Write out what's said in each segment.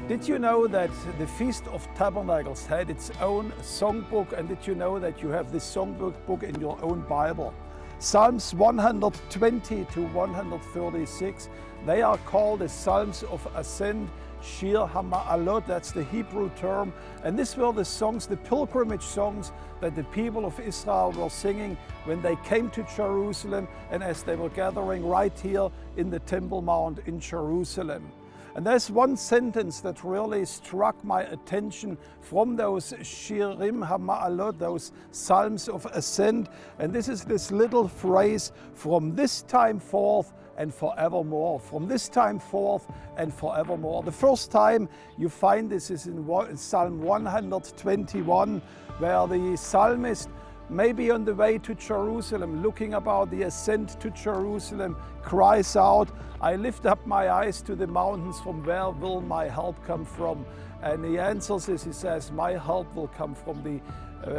Did you know that the Feast of Tabernacles had its own songbook? And did you know that you have this songbook in your own Bible? Psalms 120 to 136, they are called the Psalms of Ascent, Shir HaMa'alot, that's the Hebrew term. And these were the songs, the pilgrimage songs that the people of Israel were singing when they came to Jerusalem and as they were gathering right here in the Temple Mount in Jerusalem. And there's one sentence that really struck my attention from those Shirim HaMa'alot, those Psalms of Ascent. And this is this little phrase, from this time forth and forevermore. From this time forth and forevermore. The first time you find this is in Psalm 121, where the psalmist, maybe on the way to Jerusalem, looking about the ascent to Jerusalem, cries out, I lift up my eyes to the mountains, from where will my help come from? And he answers this, he says, my help will come from the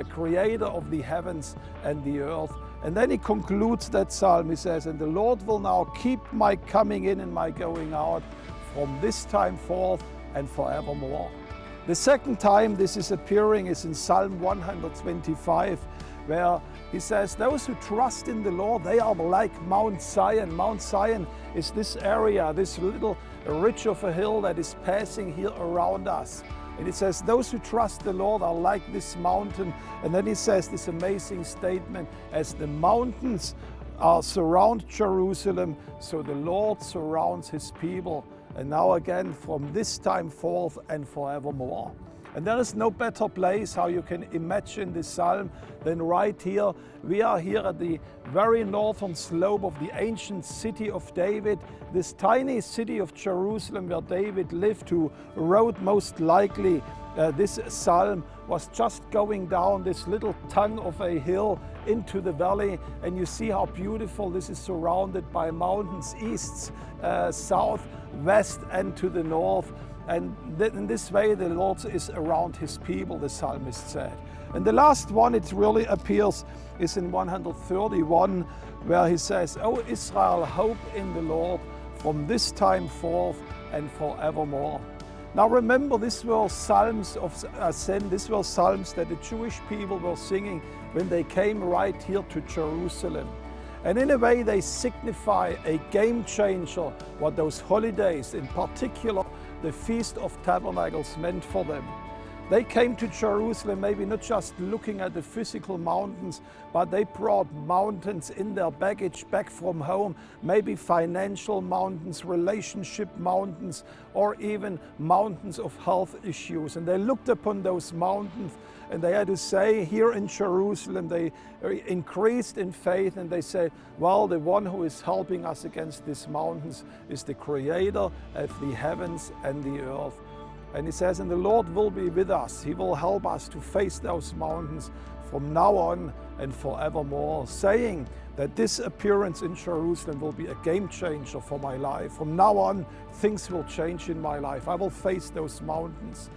creator of the heavens and the earth. And then he concludes that psalm, he says, and the Lord will now keep my coming in and my going out from this time forth and forevermore. The second time this is appearing is in Psalm 125, where he says, those who trust in the Lord, they are like Mount Zion. Mount Zion is this area, this little ridge of a hill that is passing here around us. And it says, those who trust the Lord are like this mountain. And then he says this amazing statement, as the mountains surround Jerusalem, so the Lord surrounds his people. And now again, from this time forth and forevermore. And there is no better place how you can imagine this psalm than right here. We are here at the very northern slope of the ancient city of David, this tiny city of Jerusalem where David lived, who wrote most likely this psalm, was just going down this little tongue of a hill into the valley. And you see how beautiful this is, surrounded by mountains, east, south, west, and to the north. And in this way the Lord is around his people, the psalmist said. And the last one, it really appears, is in 131, where he says, O Israel, hope in the Lord from this time forth and forevermore. Now remember, these were psalms of ascent, these were psalms that the Jewish people were singing when they came right here to Jerusalem. And in a way they signify a game changer, what those holidays, in particular the Feast of Tabernacles, meant for them. They came to Jerusalem maybe not just looking at the physical mountains, but they brought mountains in their baggage back from home, maybe financial mountains, relationship mountains, or even mountains of health issues. And they looked upon those mountains and they had to say, here in Jerusalem, they increased in faith and they said, well, the one who is helping us against these mountains is the creator of the heavens and the earth. And he says, and the Lord will be with us. He will help us to face those mountains from now on and forevermore, saying that this appearance in Jerusalem will be a game changer for my life. From now on, things will change in my life. I will face those mountains.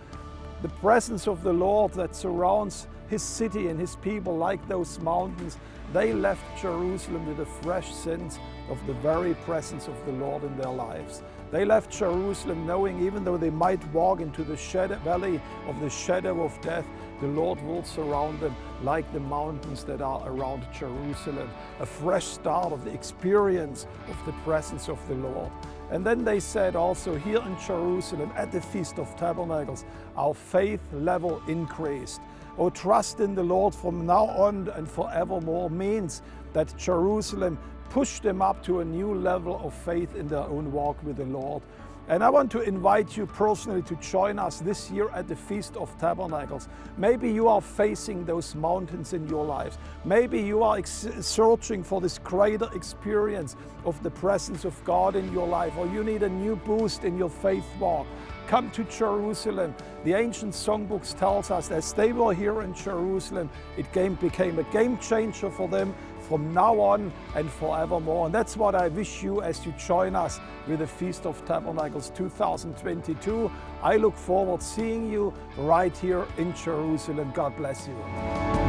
The presence of the Lord that surrounds his city and his people like those mountains, they left Jerusalem with a fresh sense of the very presence of the Lord in their lives. They left Jerusalem knowing, even though they might walk into the valley of the shadow of death, the Lord will surround them like the mountains that are around Jerusalem. A fresh start of the experience of the presence of the Lord. And then they said also, here in Jerusalem at the Feast of Tabernacles, our faith level increased. Oh, trust in the Lord from now on and forevermore means that Jerusalem pushed them up to a new level of faith in their own walk with the Lord. And I want to invite you personally to join us this year at the Feast of Tabernacles. Maybe you are facing those mountains in your lives. Maybe you are searching for this greater experience of the presence of God in your life, or you need a new boost in your faith walk. Come to Jerusalem. The ancient songbooks tells us as they were here in Jerusalem, it became a game changer for them from now on and forevermore. And that's what I wish you as you join us with the Feast of Tabernacles 2022. I look forward to seeing you right here in Jerusalem. God bless you.